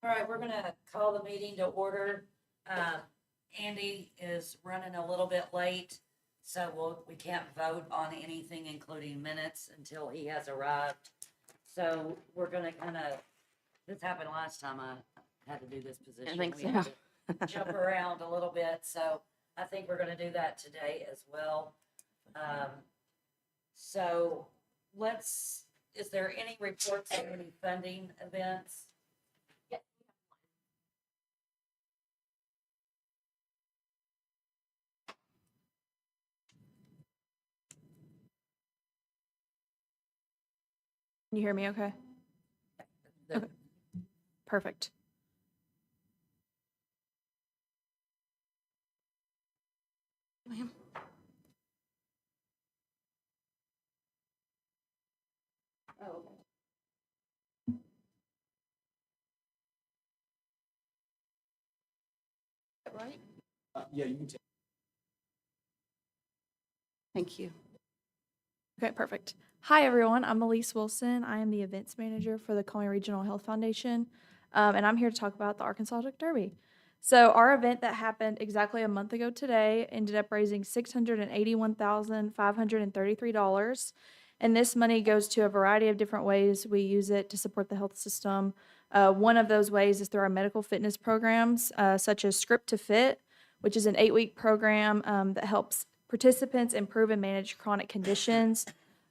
All right, we're gonna call the meeting to order. Andy is running a little bit late, so we can't vote on anything, including minutes, until he has arrived. So we're gonna this happened last time I had to do this position. I think We so. had to jump around a little bit, so I think we're gonna do that today as well. So is there any reports on any funding events? Can you hear me okay? Okay. Perfect. Ma'am. Oh, okay. Right? Yeah, you can take. Thank you. Okay, perfect. Hi, everyone. I'm Elise Wilson. I am the events manager for the Conway Regional Health Foundation, and I'm here to talk about the Arkansas Duck Derby. So our event that happened exactly a month ago today ended up raising $681,533, and this money goes to a variety of different ways. We use it to support the health system. One of those ways is through our medical fitness programs, such as Script to Fit, which is an 8-week program that helps participants improve and manage chronic conditions.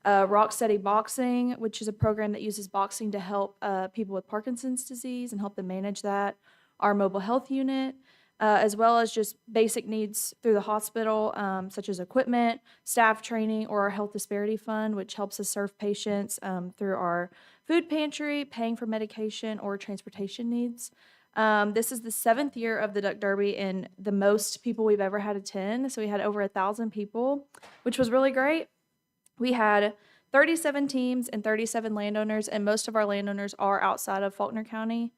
Rock Steady Boxing, which is a program that uses boxing to help people with Parkinson's disease and help them manage that. Our mobile health unit, as well as just basic needs through the hospital, such as equipment, staff training, or our health disparity fund, which helps us serve patients through our food pantry, paying for medication, or transportation needs. This is the 7th year of the Duck Derby and the most people we've ever had attend. So we had over 1,000 people, which was really great. We had 37 teams and 37 landowners, and most of our landowners are outside of Faulkner County.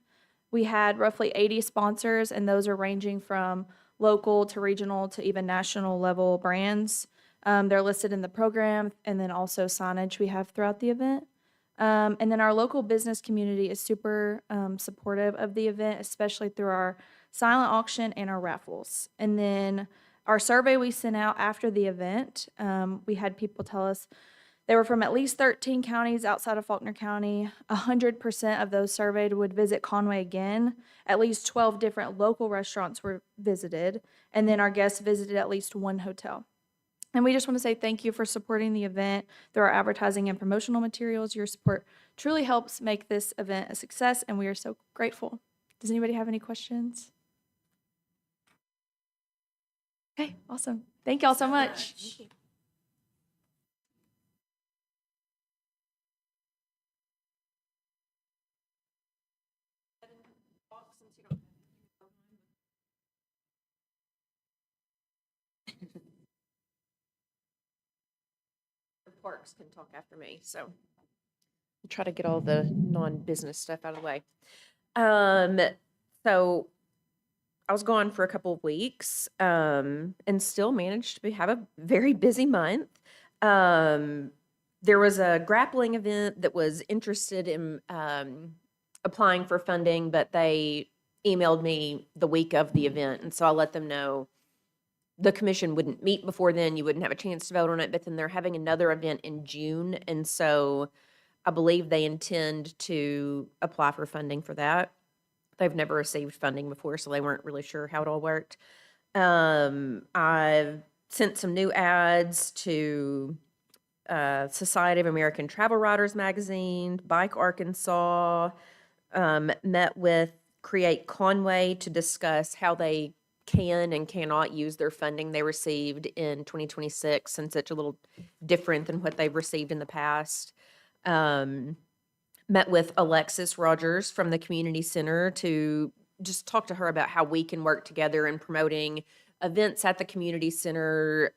We had roughly 80 sponsors, and those are ranging from local to regional to even national level brands. They're listed in the program, and then also signage we have throughout the event. And then our local business community is super supportive of the event, especially through our silent auction and our raffles. And then our survey we sent out after the event, we had people tell us they were from at least 13 counties outside of Faulkner County. 100% of those surveyed would visit Conway again. At least 12 different local restaurants were visited. And then our guests visited at least one hotel. And we just want to say thank you for supporting the event through our advertising and promotional materials. Your support truly helps make this event a success, and we are so grateful. Does anybody have any questions? Okay, awesome. Thank y'all so much. Parks can talk after me, so I'll try to get all the non-business stuff out of the way. So I was gone for a couple of weeks, and still managed to have a very busy month. There was a grappling event that was interested in applying for funding, but they emailed me the week of the event, and so I let them know the commission wouldn't meet before then. You wouldn't have a chance to vote on it, but then they're having another event in June, and so I believe they intend to apply for funding for that. They've never received funding before, so they weren't really sure how it all worked. I've sent some new ads to Society of American Travel Writers magazine, Bike Arkansas, met with Create Conway to discuss how they can and cannot use their funding they received in 2026, since it's a little different than what they've received in the past. Met with Alexis Rogers from the community center to just talk to her about how we can work together in promoting events at the community center,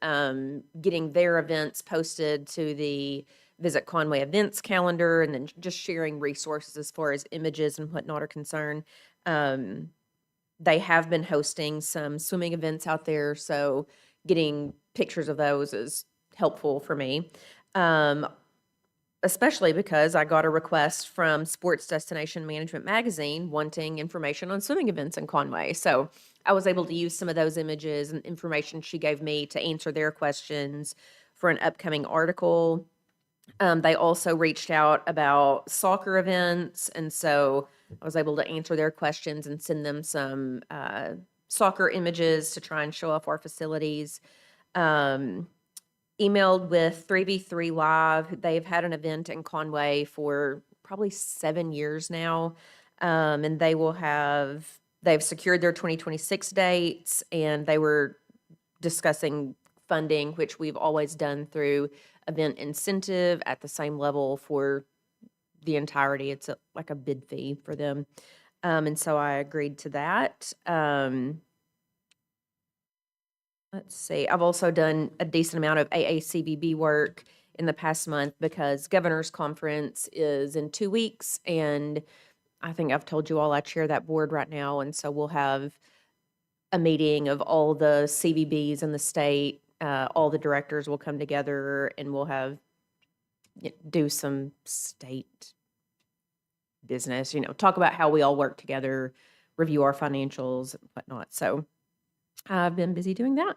getting their events posted to the Visit Conway events calendar, and then just sharing resources as far as images and whatnot are concerned. They have been hosting some swimming events out there, so getting pictures of those is helpful for me. especially because I got a request from Sports Destination Management Magazine wanting information on swimming events in Conway. So I was able to use some of those images and information she gave me to answer their questions for an upcoming article. They also reached out about soccer events, and so I was able to answer their questions and send them some soccer images to try and show off our facilities. Emailed with 3v3 Live. They've had an event in Conway for probably 7 years now. And they've secured their 2026 dates, and they were discussing funding, which we've always done through event incentive at the same level for the entirety. It's like a bid fee for them. And so I agreed to that. Let's see, I've also done a decent amount of AACBB work in the past month because Governor's Conference is in 2 weeks, and I think I've told you all I chair that board right now, and so we'll have a meeting of all the CVBs in the state. All the directors will come together, and we'll do some state business, talk about how we all work together, review our financials and whatnot. So I've been busy doing that.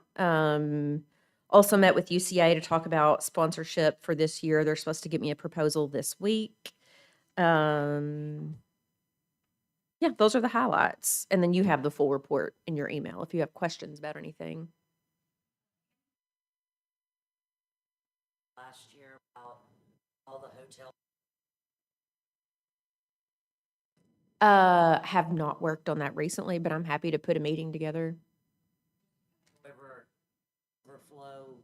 Also met with UCA to talk about sponsorship for this year. They're supposed to get me a proposal this week. Yeah, those are the highlights. And then you have the full report in your email if you have questions about anything. Last year about all the hotel. Have not worked on that recently, but I'm happy to put a meeting together. Overflow.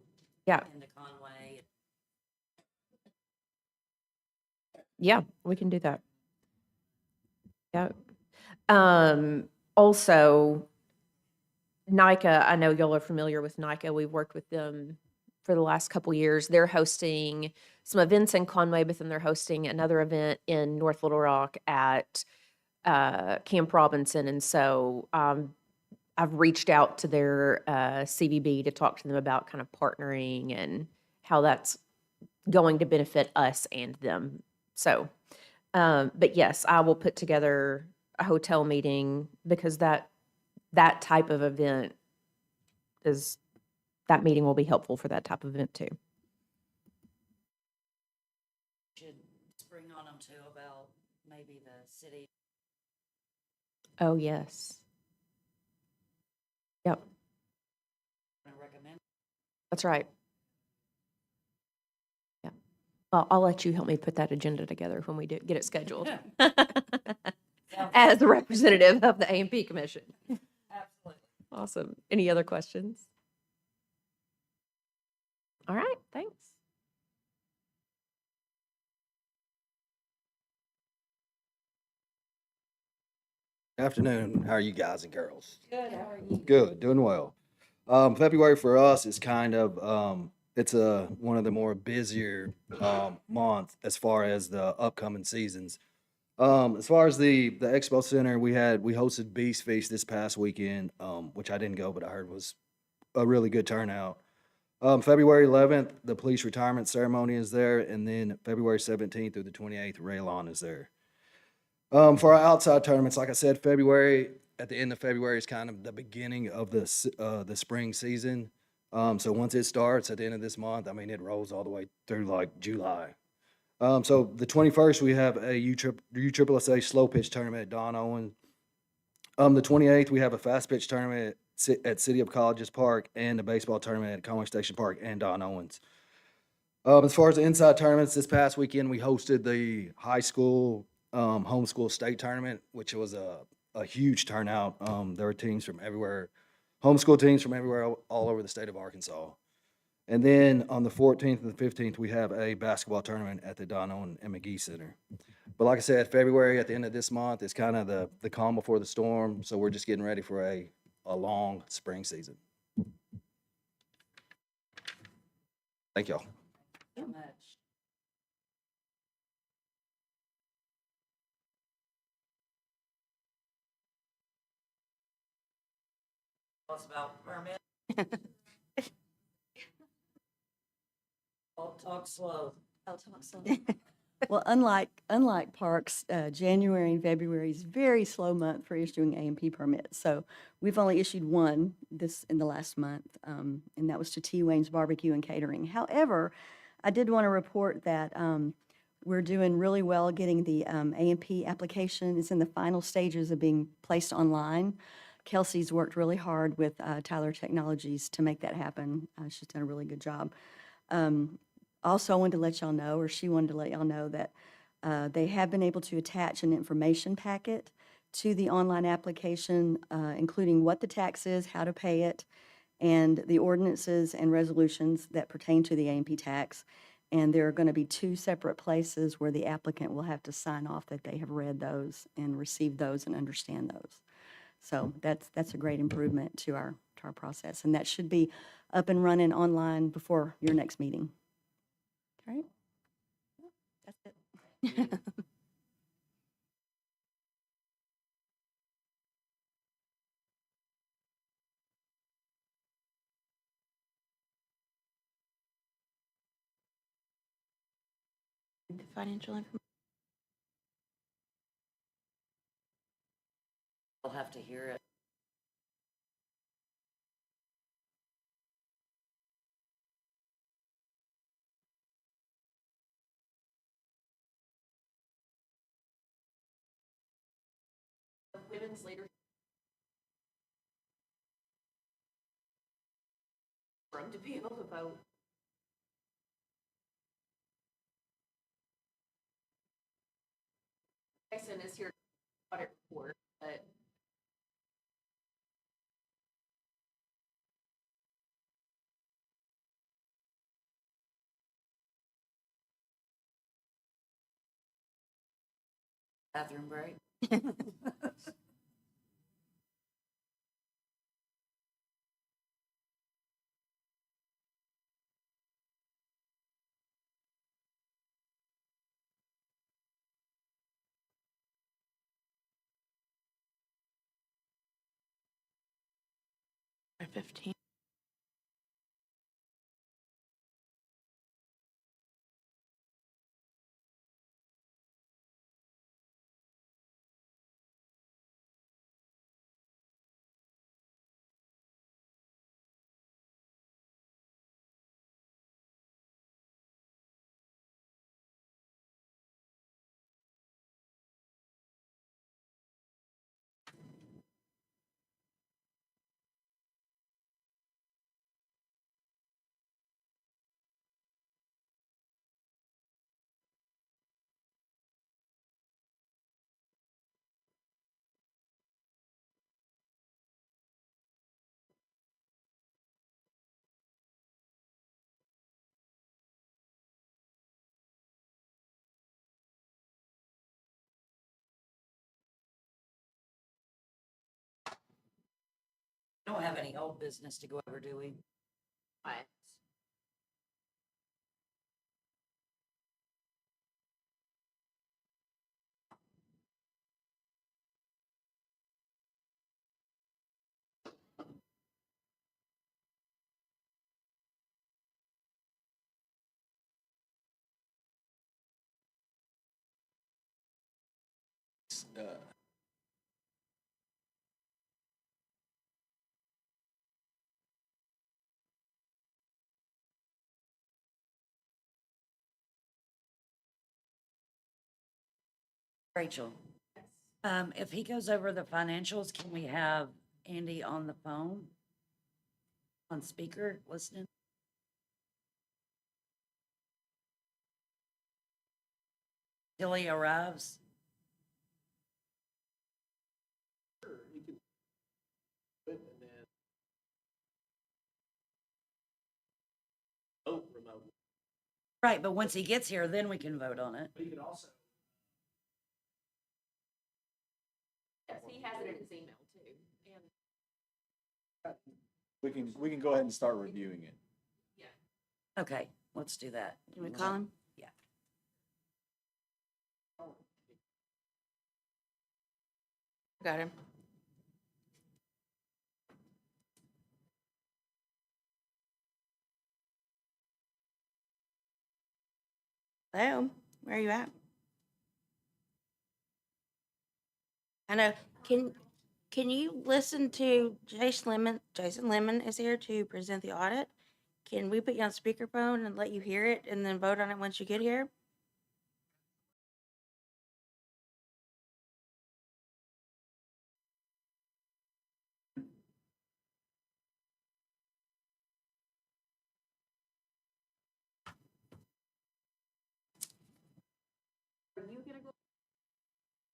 Yeah. Into Conway. Yeah, we can do that. Yeah. Also, NICA, I know y'all are familiar with NICA. We've worked with them for the last couple years. They're hosting some events in Conway, but then they're hosting another event in North Little Rock at Camp Robinson. And so I've reached out to their CVB to talk to them about kind of partnering and how that's going to benefit us and them. So, but yes, I will put together a hotel meeting because that type of event that meeting will be helpful for that type of event too. Should spring on them too about maybe the city. Oh, yes. Yep, I recommend. that's right. Yeah. Well, I'll let you help me put that agenda together when we get it scheduled. As the representative of the A&P Commission. Absolutely. Awesome. Any other questions? All right, thanks. Afternoon. How are you guys and girls? Good, how are you? Good, doing well. February for us is kind of it's one of the more busier month as far as the upcoming seasons. As far as the expo center, we hosted Beast Feast this past weekend, which I didn't go, but I heard was a really good turnout. February 11th, the police retirement ceremony is there, and then February 17th through the 28th, Raylon is there. For our outside tournaments, like I said, at the end of February is kind of the beginning of the spring season. So once it starts at the end of this month, I mean, it rolls all the way through like July. So the 21st, we have a USSSA slow pitch tournament at Don Owen. The 28th, we have a fast pitch tournament at City of Colleges Park and a baseball tournament at Conway Station Park and Don Owens. As far as the inside tournaments, this past weekend, we hosted the high school homeschool state tournament, which was a huge turnout. There were teams from everywhere, homeschool teams from everywhere, all over the state of Arkansas. And then on the 14th and the 15th, we have a basketball tournament at the Don Owen and McGee Center. But like I said, February at the end of this month is kind of the calm before the storm. So we're just getting ready for a long spring season. Thank y'all. So much. Tell us about permit. Talk slow. I'll talk some. Well, unlike parks, January and February is very slow month for issuing A&P permits. So we've only issued one in the last month, and that was to T. Wayne's Barbecue and Catering. However, I did want to report that we're doing really well getting the A&P application. It's in the final stages of being placed online. Kelsey's worked really hard with Tyler Technologies to make that happen. She's done a really good job. Also, I wanted to let y'all know, or she wanted to let y'all know, that they have been able to attach an information packet to the online application, including what the tax is, how to pay it, and the ordinances and resolutions that pertain to the A&P tax. And there are going to be 2 separate places where the applicant will have to sign off that they have read those and received those and understand those. So that's a great improvement to our process, and that should be up and running online before your next meeting. All right? That's it. The financial information. We'll have to hear it. Women's leadership forum to be able to vote. Jason is here to audit report, but Bathroom break? By 15. Don't have any old business to go over, do we? I Rachel? If he goes over the financials, can we have Andy on the phone? On speaker, listening? Till he arrives? Right, but once he gets here, then we can vote on it. Yes, he has it in his email too. And We can go ahead and start reviewing it. Okay, let's do that. Can we call him? Yeah. Got him. Hello, where are you at? I know. Can you listen to Jason Lemon? Jason Lemon is here to present the audit. Can we put you on speakerphone and let you hear it and then vote on it once you get here?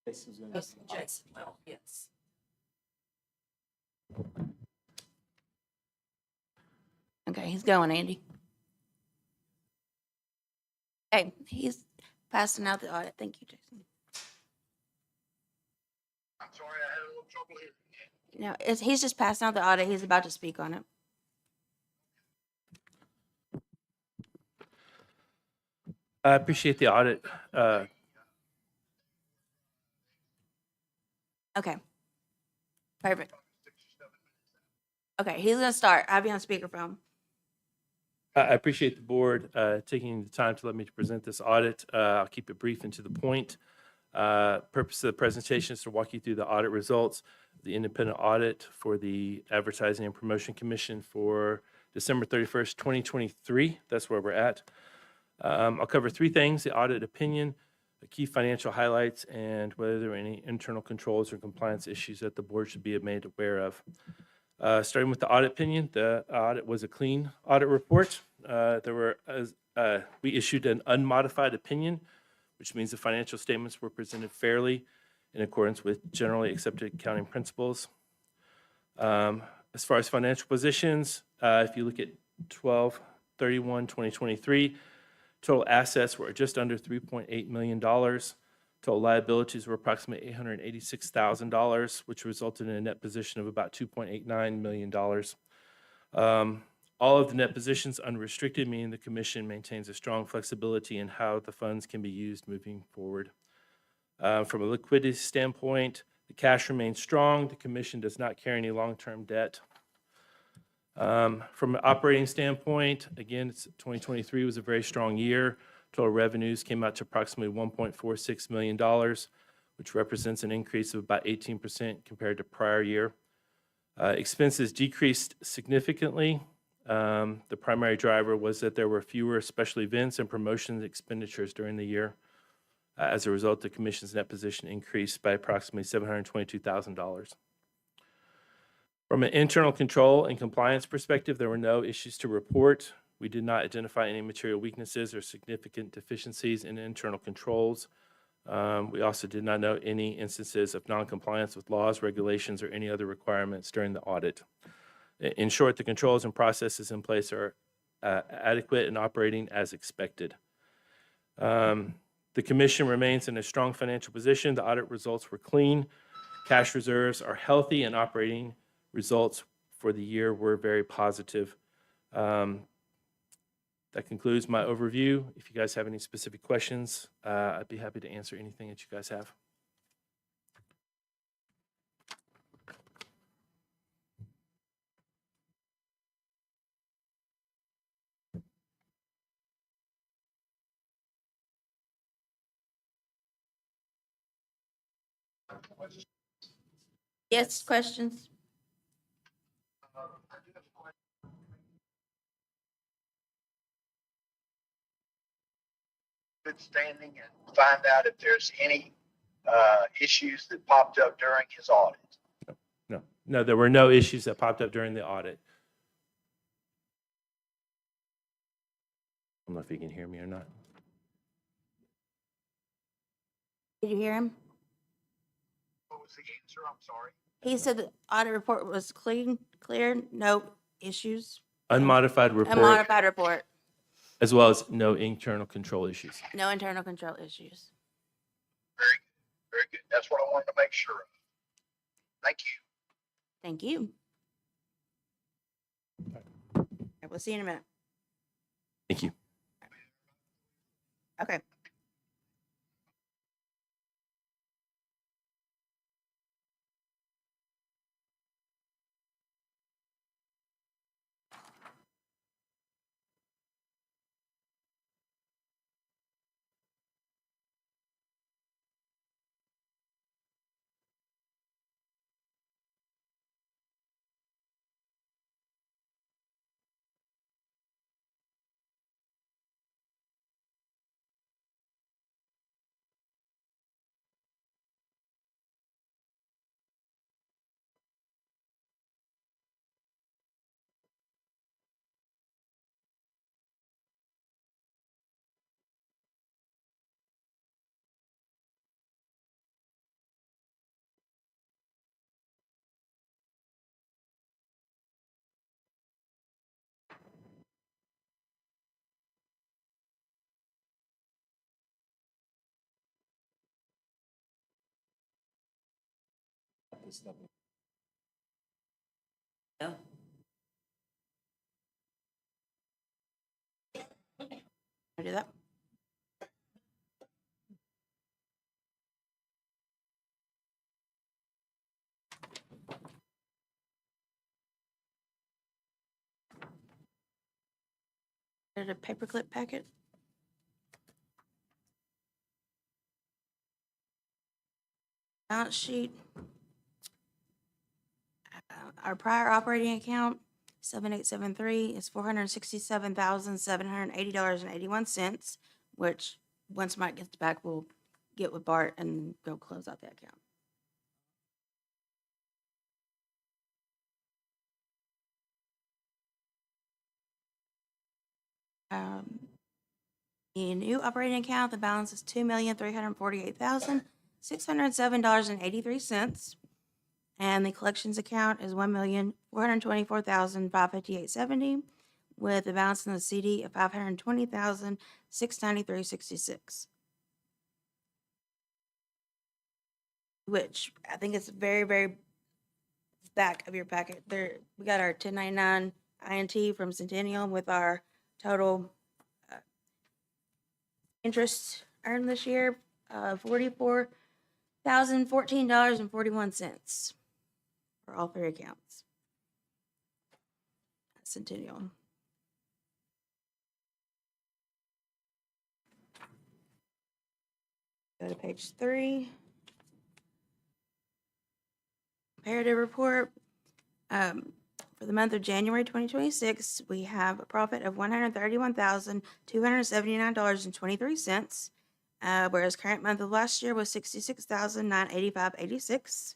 Jason's gonna- Yes, Jason will, yes. Okay, he's going, Andy. Hey, he's passing out the audit. Thank you, Jason. I'm sorry, I had a little trouble here. No, he's just passing out the audit. He's about to speak on it. I appreciate the audit. Okay. Perfect. Okay, he's gonna start. I'll be on speakerphone. I appreciate the board taking the time to let me present this audit. I'll keep it brief and to the point. Purpose of the presentation is to walk you through the audit results, the independent audit for the Advertising and Promotion Commission for December 31st, 2023. That's where we're at. I'll cover three things: the audit opinion, the key financial highlights, and whether there are any internal controls or compliance issues that the board should be made aware of. Starting with the audit opinion, the audit was a clean audit report. We issued an unmodified opinion, which means the financial statements were presented fairly in accordance with generally accepted accounting principles. As far as financial positions, if you look at 12/31/2023, total assets were just under $3.8 million. Total liabilities were approximately $886,000, which resulted in a net position of about $2.89 million. All of the net positions unrestricted, meaning the commission maintains a strong flexibility in how the funds can be used moving forward. From a liquidity standpoint, the cash remains strong. The commission does not carry any long-term debt. From an operating standpoint, again, 2023 was a very strong year. Total revenues came out to approximately $1.46 million, which represents an increase of about 18% compared to prior year. Expenses decreased significantly. The primary driver was that there were fewer special events and promotions expenditures during the year. As a result, the commission's net position increased by approximately $722,000. From an internal control and compliance perspective, there were no issues to report. We did not identify any material weaknesses or significant deficiencies in internal controls. We also did not note any instances of noncompliance with laws, regulations, or any other requirements during the audit. In short, the controls and processes in place are adequate and operating as expected. The commission remains in a strong financial position. The audit results were clean. Cash reserves are healthy, and operating results for the year were very positive. That concludes my overview. If you guys have any specific questions, I'd be happy to answer anything that you guys have. Yes, questions? Good standing and find out if there's any issues that popped up during his audit. No, there were no issues that popped up during the audit. I don't know if you can hear me or not. Did you hear him? What was the answer? I'm sorry. He said the audit report was clear, no issues. Unmodified report, Unmodified report, as well as no internal control issues. no internal control issues. Very good. That's what I wanted to make sure of. Thank you. Thank you. All right, we'll see you in a minute. Thank you. Okay. stuff. Yeah. I do that. Did a paperclip packet. Balance sheet. Our prior operating account, 7873, is $467,780.81, which, once Mike gets back, we'll get with Bart and go close out that account. The new operating account, the balance is $2,348,607.83. And the collections account is $1,424,558.70, with a balance in the CD of $520,693.66. Which I think is very, very back of your packet. There, we got our 1099 INT from Centennial with our total interest earned this year, $44,014.41 for all three accounts. Centennial. Go to page 3. Comparative report. For the month of January 2026, we have a profit of $131,279.23, whereas current month of last year was $66,985.86.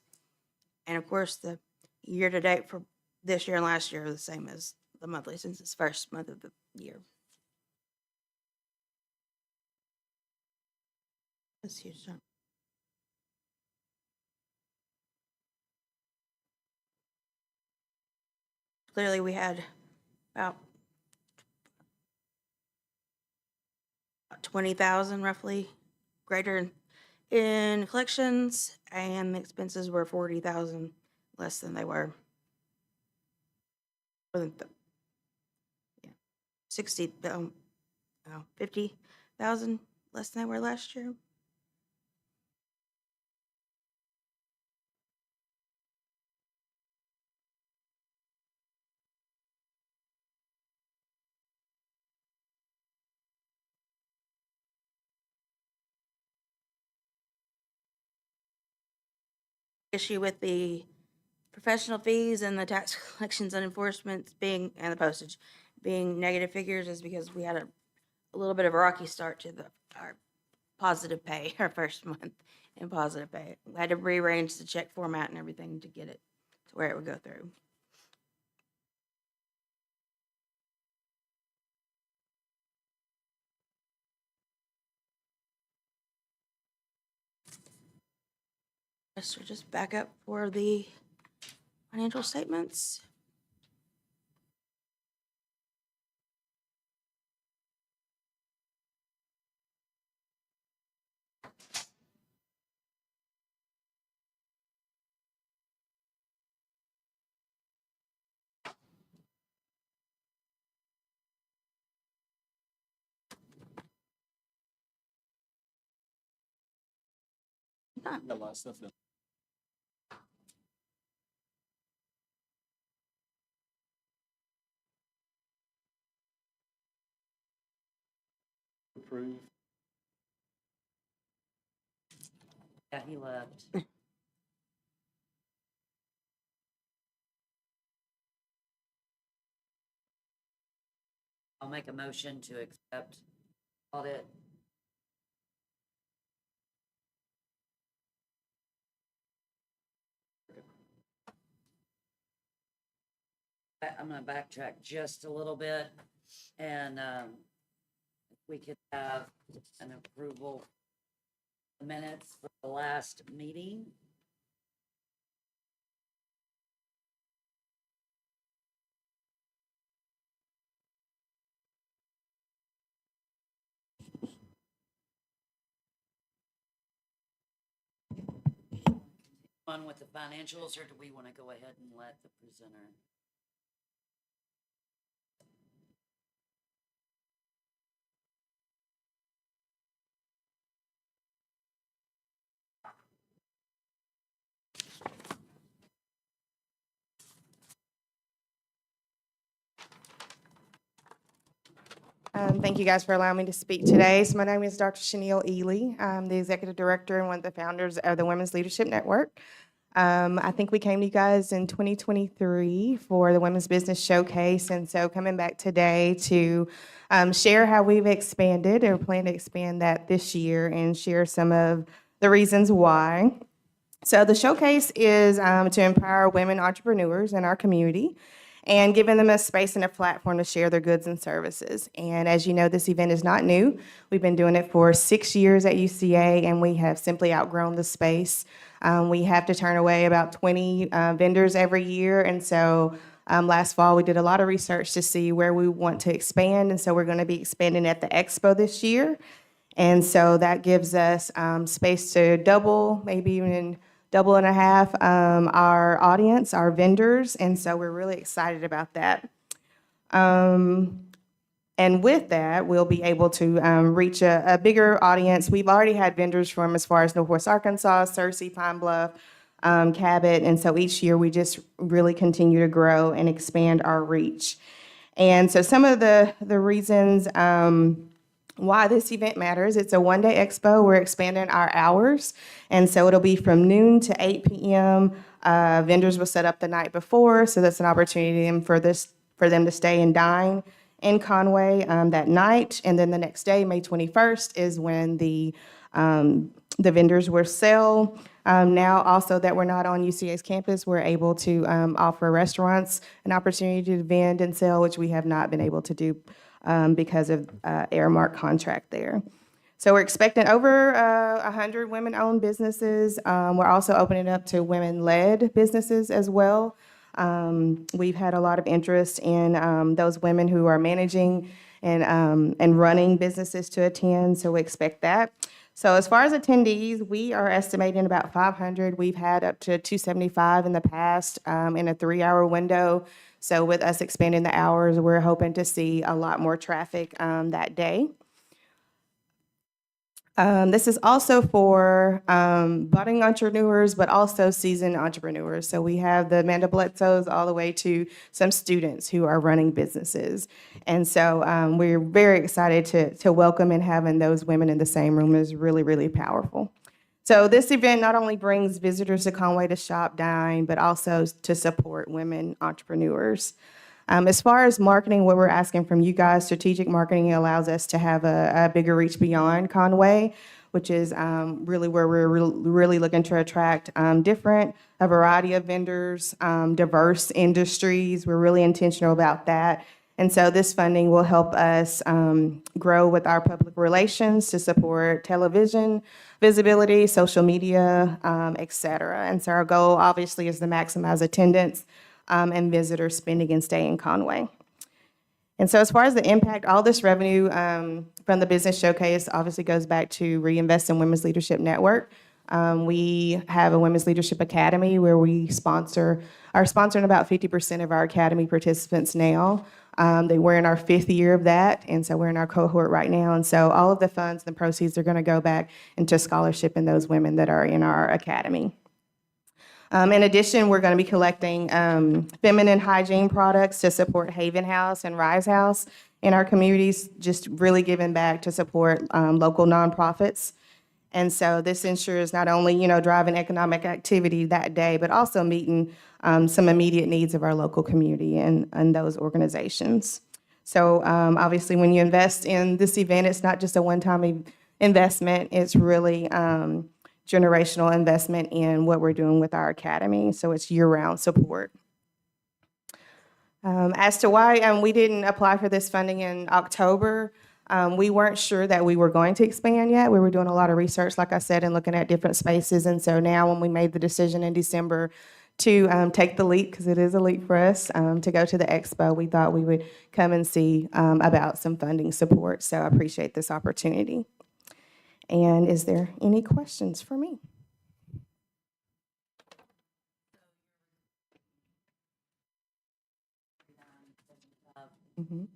And of course, the year-to-date for this year and last year are the same as the monthly since it's first month of the year. That's huge. Jump. Clearly, we had about 20,000 roughly greater in collections, and the expenses were 40,000 less than they were. More than 50,000 less than they were last year. Issue with the professional fees and the tax collections and enforcement being, and the postage being negative figures is because we had a little bit of a rocky start to our positive pay, our first month in positive pay. We had to rearrange the check format and everything to get it to where it would go through. So just back up for the financial statements. Got a lot of stuff in. Approve. Yeah, he left. I'll make a motion to accept audit. I'm gonna backtrack just a little bit, and if we could have an approval minutes for the last meeting. On with the financials, or do we want to go ahead and let the presenter? Thank you guys for allowing me to speak today. So my name is Dr. Chanel Ely. I'm the executive director and one of the founders of the Women's Leadership Network. I think we came to you guys in 2023 for the Women's Business Showcase, and so coming back today to share how we've expanded or plan to expand that this year and share some of the reasons why. So the showcase is to empower women entrepreneurs in our community and giving them a space and a platform to share their goods and services. And as you know, this event is not new. We've been doing it for 6 years at UCA, and we have simply outgrown the space. We have to turn away about 20 vendors every year, and so last fall we did a lot of research to see where we want to expand, and so we're going to be expanding at the expo this year. And so that gives us space to double, maybe even double and a half our audience, our vendors, and so we're really excited about that. And with that, we'll be able to reach a bigger audience. We've already had vendors from as far as Northwest Arkansas, Searcy, Pine Bluff, Cabot, and so each year we just really continue to grow and expand our reach. And so some of the reasons why this event matters: it's a one-day expo. We're expanding our hours, and so it'll be from noon to 8 p.m. Vendors will set up the night before, so that's an opportunity for them to stay and dine in Conway that night, and then the next day, May 21st, is when the vendors will sell. Now, also that we're not on UCA's campus, we're able to offer restaurants an opportunity to vend and sell, which we have not been able to do because of Airmark contract there. So we're expecting over 100 women-owned businesses. We're also opening up to women-led businesses as well. We've had a lot of interest in those women who are managing and running businesses to attend, so we expect that. So as far as attendees, we are estimating about 500. We've had up to 275 in the past in a 3-hour window. So with us expanding the hours, we're hoping to see a lot more traffic that day. This is also for budding entrepreneurs, but also seasoned entrepreneurs. So we have the Amanda Bledsoes all the way to some students who are running businesses. And so we're very excited to welcome and having those women in the same room is really, really powerful. So this event not only brings visitors to Conway to shop, dine, but also to support women entrepreneurs. As far as marketing, what we're asking from you guys, strategic marketing allows us to have a bigger reach beyond Conway, which is really where we're really looking to attract a variety of vendors, diverse industries. We're really intentional about that. And so this funding will help us grow with our public relations to support television visibility, social media, et cetera. And so our goal obviously is to maximize attendance and visitor spending and stay in Conway. And so as far as the impact, all this revenue from the business showcase obviously goes back to reinvest in Women's Leadership Network. We have a Women's Leadership Academy where we are sponsoring about 50% of our academy participants now. We're in our 5th year of that, and so we're in our cohort right now. And so all of the funds and proceeds are going to go back into scholarship in those women that are in our academy. In addition, we're going to be collecting feminine hygiene products to support Haven House and Rise House in our communities, just really giving back to support local nonprofits. And so this ensures not only, driving economic activity that day, but also meeting some immediate needs of our local community and those organizations. So obviously, when you invest in this event, it's not just a one-time investment. It's really generational investment in what we're doing with our academy. So it's year-round support. As to why we didn't apply for this funding in October, we weren't sure that we were going to expand yet. We were doing a lot of research, like I said, and looking at different spaces. And so now when we made the decision in December to take the leap, because it is a leap for us, to go to the expo, we thought we would come and see about some funding support. So I appreciate this opportunity. And is there any questions for me? Mhm.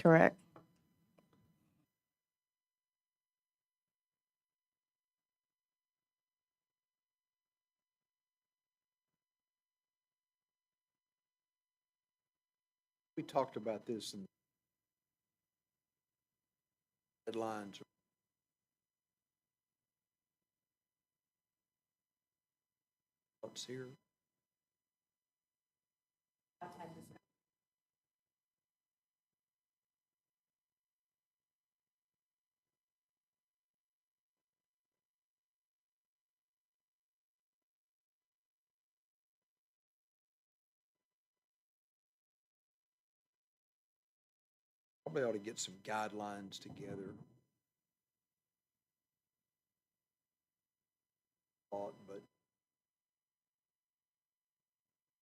Correct. We talked about this in headlines. What's here? Probably ought to get some guidelines together. But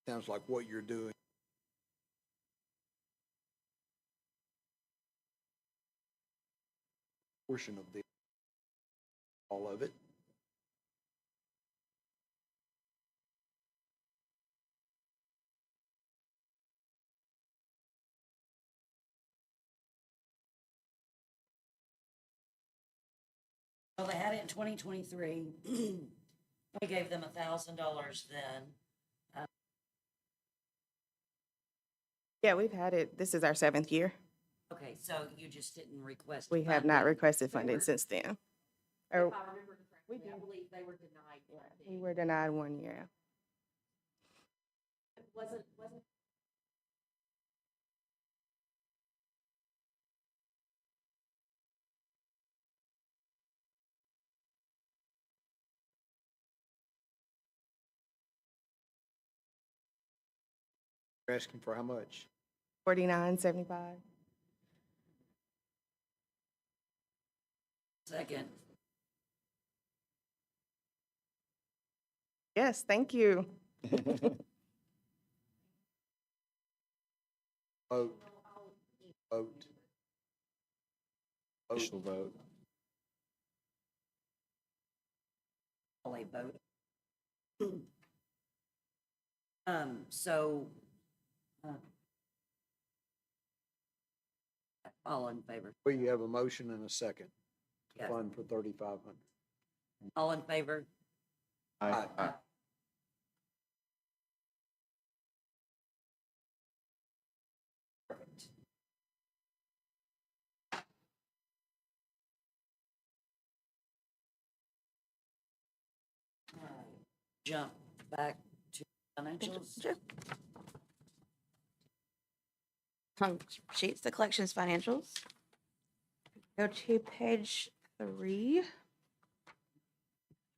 sounds like what you're doing. Portion of the, all of it. Well, they had it in 2023. We gave them $1,000 then. Yeah, we've had it. This is our 7th year. Okay, so you just didn't request. We have not funding. requested They funding were- since then. If Or I remember correctly, I believe they were denied we funding. were denied 1 year. Wasn't You're asking for how much? 49.75. Second. Yes, thank you. Vote. Vote. Official vote. All a vote. So, all in favor? Well, you have a motion and a second to Yes. fund for 3,500. All in favor? Aye. Perfect. All right, jump back to financials. Sure. Sheets, the collections financials. Go to page 3.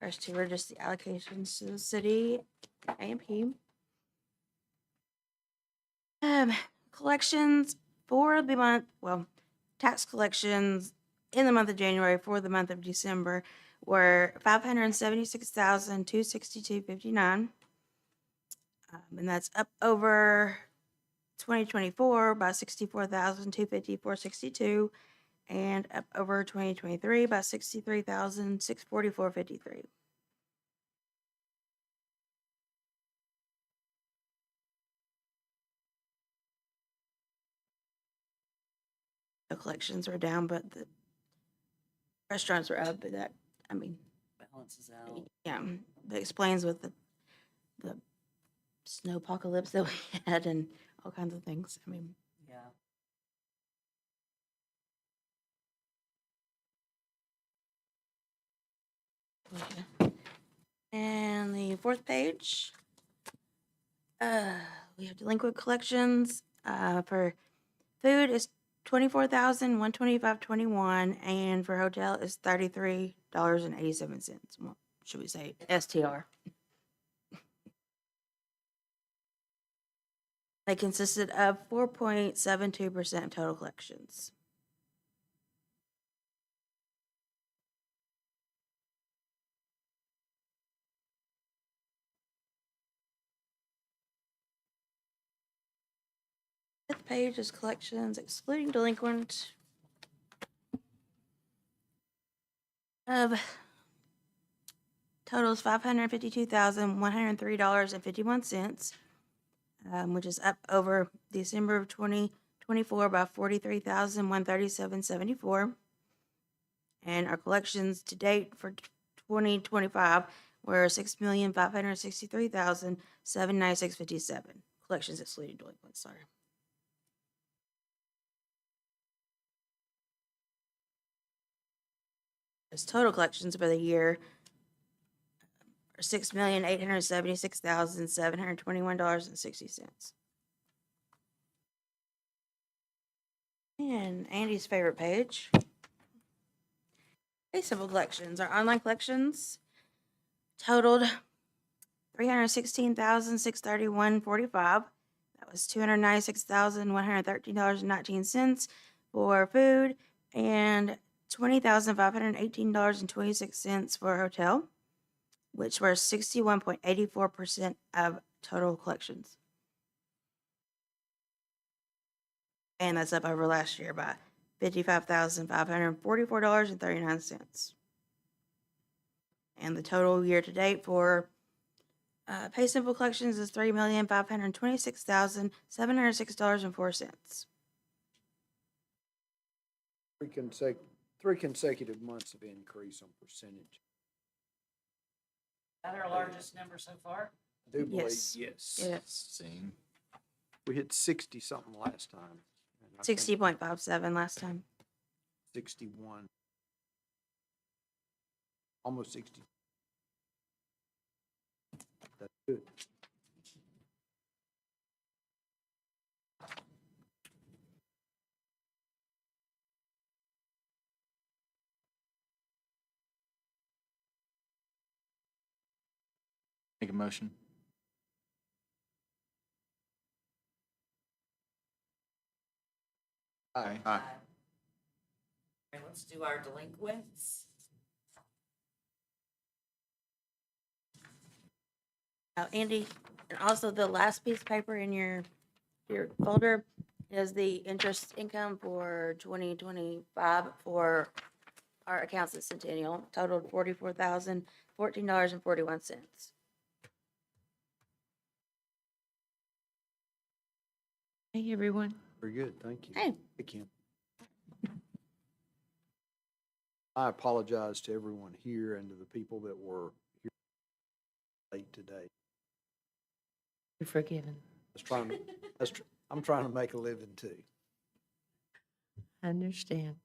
First two are just the allocations to the city A&P. Collections for the month, well, tax collections in the month of January for the month of December were $576,262.59. And that's up over 2024 by $64,254.62 and up over 2023 by $63,644.53. The collections were down, but the restaurants were up, but that, I mean, Balances out. yeah, that explains with the snow apocalypse that we had and all kinds of things. I mean, Yeah. and the fourth page, we have delinquent collections. For food is $24,125.21, and for hotel is $33.87. Well, should we say STR? They consisted of 4.72% of total collections. Fifth page is collections excluding delinquent of totals $552,103.51, which is up over December of 2024 by $43,137.74. And our collections to date for 2025 were $6,563,796.57. Collections excluding delinquents, sorry. As total collections for the year are $6,876,721.60. And Andy's favorite page. Pay simple collections. Our online collections totaled $316,631.45. That was $296,113.19 for food and $20,518.26 for a hotel, which were 61.84% of total collections. And that's up over last year by $55,544.39. And the total year to date for Pay Simple collections is $3,526,706.04. Three consecutive months of increase on percentage. That our largest number so far? I do believe, Yes. yes. Yes. We hit 60-something last time. and I think 60.57 last time. 61. Almost 60. That's good. Make a motion. Aye. Aye. Okay, let's do our delinquents. Now, Andy, and also the last piece of paper in your folder is the interest income for 2025 for our accounts at Centennial, totaled $44,014.41. Hey, everyone. Very good, thank you. Hey. Hey, Kim. I apologize to everyone here and to the people that were here late today. You're forgiven. I'm trying to make a living too. I understand.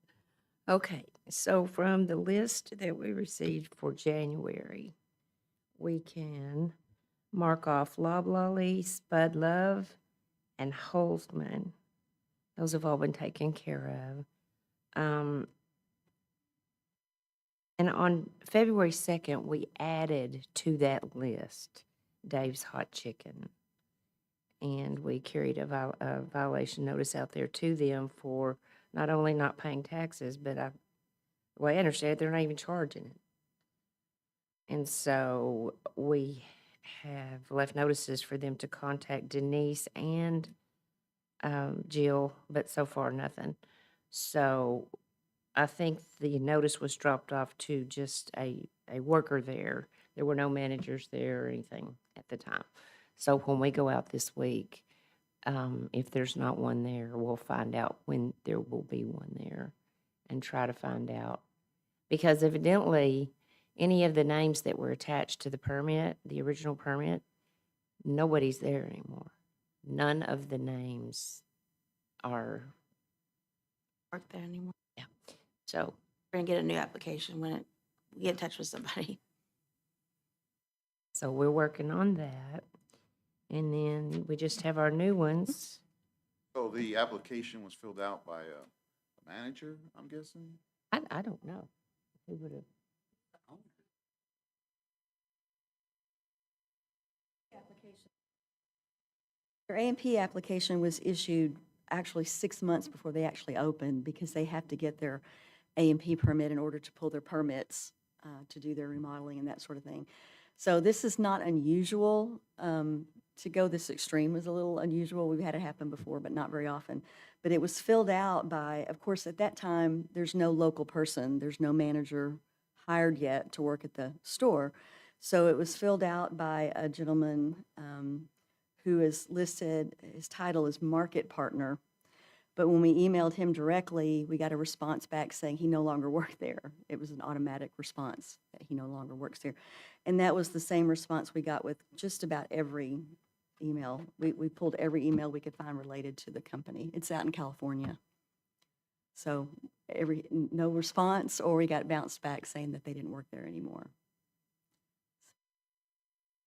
Okay, so from the list that we received for January, we can mark off Loblolly, Spud Love, and Holzman. Those have all been taken care of. And on February 2nd, we added to that list Dave's Hot Chicken. And we carried a violation notice out there to them for not only not paying taxes, but the way I understand it, they're not even charging it. And so we have left notices for them to contact Denise and Jill, but so far nothing. So I think the notice was dropped off to just a worker there. There were no managers there or anything at the time. So when we go out this week, if there's not one there, we'll find out when there will be one there and try to find out. Because evidently, any of the names that were attached to the permit, the original permit, nobody's there anymore. None of the names are, Work there anymore. so We're gonna get a new application when we get in touch with somebody. So we're working on that. And then we just have our new ones. So the application was filled out by a manager, I'm guessing? I don't know. Who would have? Their A&P application was issued actually 6 months before they actually opened because they have to get their A&P permit in order to pull their permits to do their remodeling and that sort of thing. So this is not unusual. To go this extreme was a little unusual. We've had it happen before, but not very often. But it was filled out by, of course, at that time, there's no local person. There's no manager hired yet to work at the store. So it was filled out by a gentleman who is listed, his title is Market Partner. But when we emailed him directly, we got a response back saying he no longer worked there. It was an automatic response that he no longer works there. And that was the same response we got with just about every email. We pulled every email we could find related to the company. It's out in California. So no response, or we got bounced back saying that they didn't work there anymore.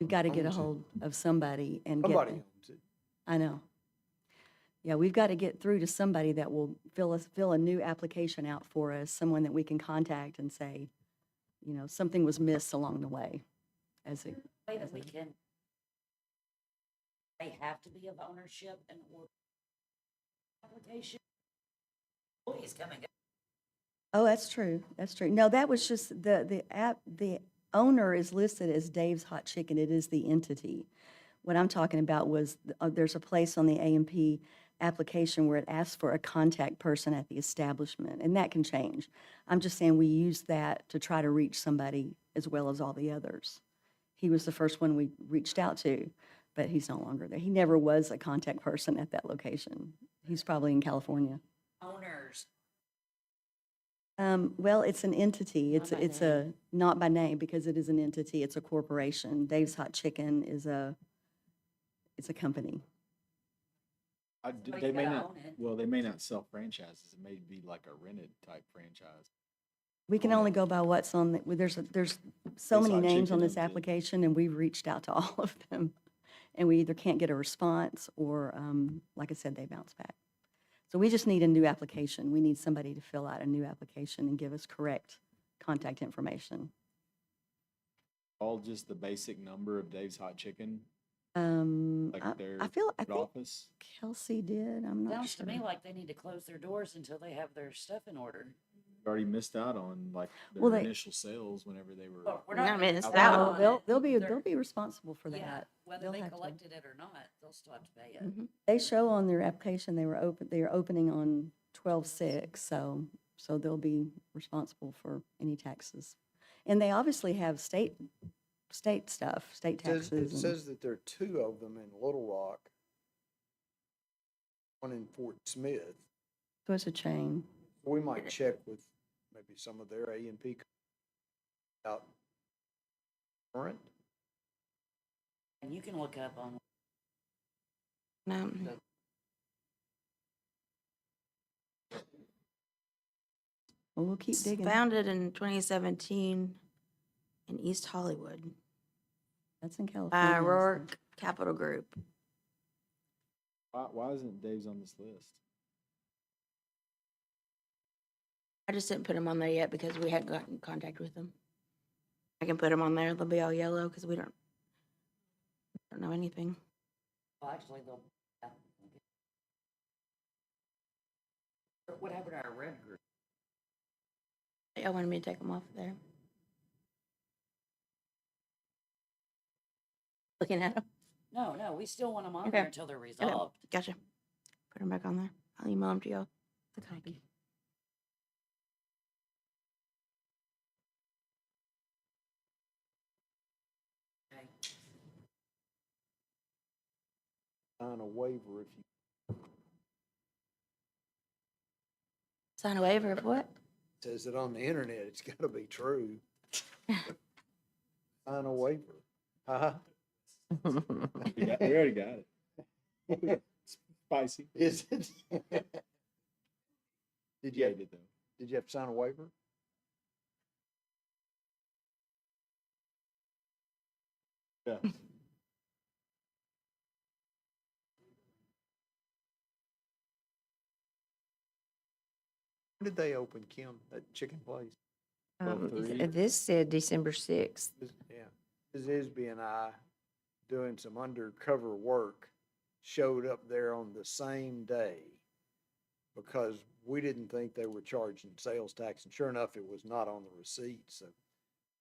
We've got to get a Owns it. hold of somebody and get. Somebody owns it. I know. Yeah, we've got to get through to somebody that will fill a new application out for us, someone that we can contact and say, something was missed along the way. Way that we can. They have to be of ownership in order. Application. Employees coming. Oh, that's true. That's true. No, that was just the owner is listed as Dave's Hot Chicken. It is the entity. What I'm talking about was there's a place on the A&P application where it asks for a contact person at the establishment, and that can change. I'm just saying we use that to try to reach somebody as well as all the others. He was the first one we reached out to, but he's no longer there. He never was a contact person at that location. He's probably in California. Owners. Well, it's an entity. Not by It's a, not by name because it is an entity. It's a corporation. Dave's Hot Chicken is it's a company. Well, They you may gotta not, own it. well, they may not sell franchises. It may be like a rented type franchise. We can only go by what's on there's so Dave's many Hot names on Chicken this owns it. application, and we've reached out to all of them. And we either can't get a response or, like I said, they bounce back. So we just need a new application. We need somebody to fill out a new application and give us correct contact information. All just the basic number of Dave's Hot Chicken, like I their think office. Kelsey did. I'm not Sounds sure. to me like they need to close their doors until they have their stuff in order. Already missed out on like their Well, they- initial sales whenever they were. But we're Not not. missed gonna out vote on on They'll, it. they'll be responsible for Yeah, that. whether They'll they have to. collected it or not, they'll still have to pay it. Mhm. They show on their application they are opening on 12/6, so they'll be responsible for any taxes. And they obviously have state stuff, state It taxes. and- says that there are two of them in Little Rock, one in Fort Smith. So it's a chain. We might check with maybe some of their A&P out current. And you can look up on. No. Well, we'll keep It's digging. founded in 2017 in East Hollywood That's in California. by so- Rourke Capital Group. Why isn't Dave's on this list? I just didn't put them on there yet because we hadn't gotten in contact with them. I can put them on there. They'll be all yellow because we don't know anything. Well, actually, they'll. Yeah. What happened to our red group? Y'all wanted me to take them off there. Looking at them. No, we still want them on Okay. there until they're resolved. Gotcha. Put them back on there. I'll email them to y'all. The copy. Okay. Sign a waiver if you, Sign a waiver of what? says it on the internet, it's gotta be true. Sign a waiver. Huh? We already got it. Spicy. Is it? Did Yeah, you, I did though. did you have to sign a waiver? Yeah. When did they open, Kim, that chicken place? This said December 6th. Yeah, Ms. Isby and I, doing some undercover work, showed up there on the same day because we didn't think they were charging sales tax, and sure enough, it was not on the receipt, so,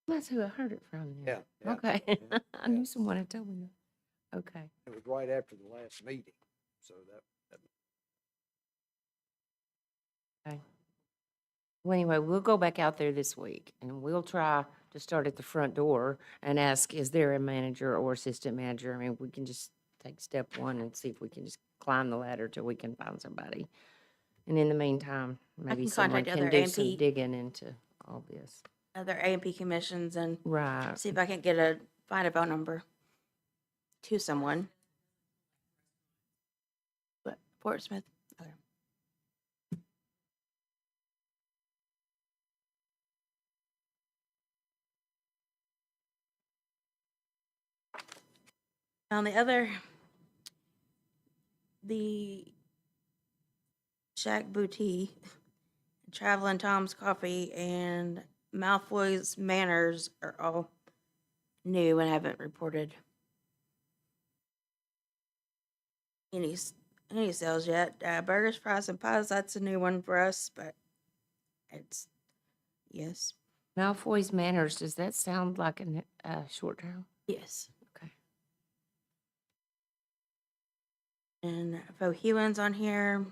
That's who I heard it from. yeah. then. yeah, Okay. yeah, I knew yeah. someone had told me that. Okay. It was right after the last meeting, so that Okay. Well, anyway, we'll go back out there this week and we'll try to start at the front door and ask, is there a manager or assistant manager? I mean, we can just take step one and see if we can just climb the ladder till we can find somebody. And in the meantime, maybe can someone contact can other do some AMP. digging into all this. Other A&P commissions and Right. see if I can find a phone number to someone. What, Portsmouth? Okay. On the other, the Shack Boutique, Travelin' Tom's Coffee, and Malfoy's Manners are all new and haven't reported any sales yet. Burgers, Fries, and Pies, that's a new one for us, but it's, yes, Malfoy's Manners, does that sound like a short term? yes. Okay. And Fohewin's on here.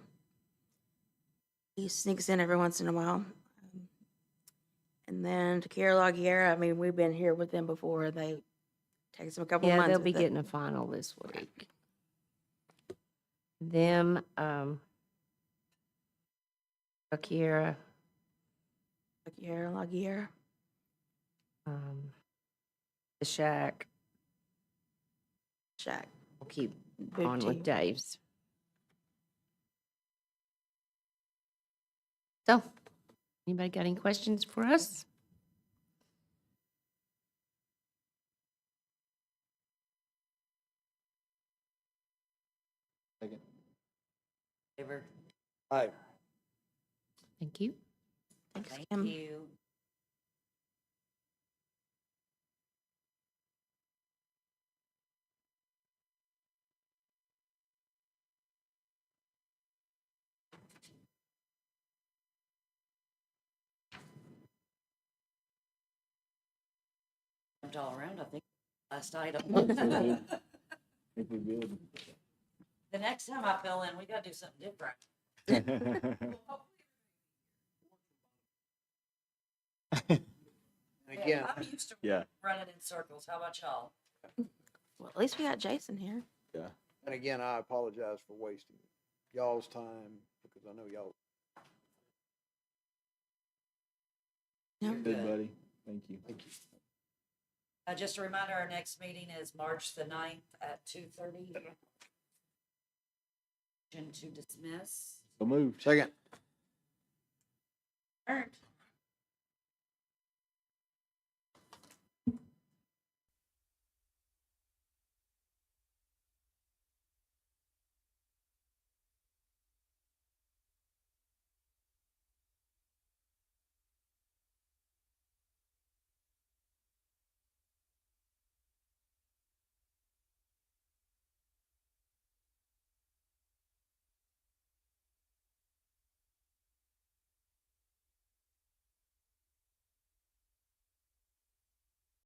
He sneaks in every once in a while. And then Tequila La Guerra, I mean, we've been here with them before. They takes them a couple Yeah, months. they'll be with it. getting a final this week. Them, Akira, Tequila La Guerra. the Shack, Shack. we'll keep on with Boutique. Dave's. So, anybody got any questions for us? Second. Favor? Aye. Thank you. Thanks, Thank Kim. you. Jumped all around, I think, last item. I think we're good. The next time I fill in, we gotta do something different. Again, I'm used to Yeah. running in circles. How about y'all? Well, at least we got Jason here. Yeah. and again, I apologize for wasting y'all's time because I know y'all. No. Good, buddy. Thank you. Thank you. Just a reminder, our next meeting is March the 9th at 2:30. Motion to dismiss. So moved. Second. Earned.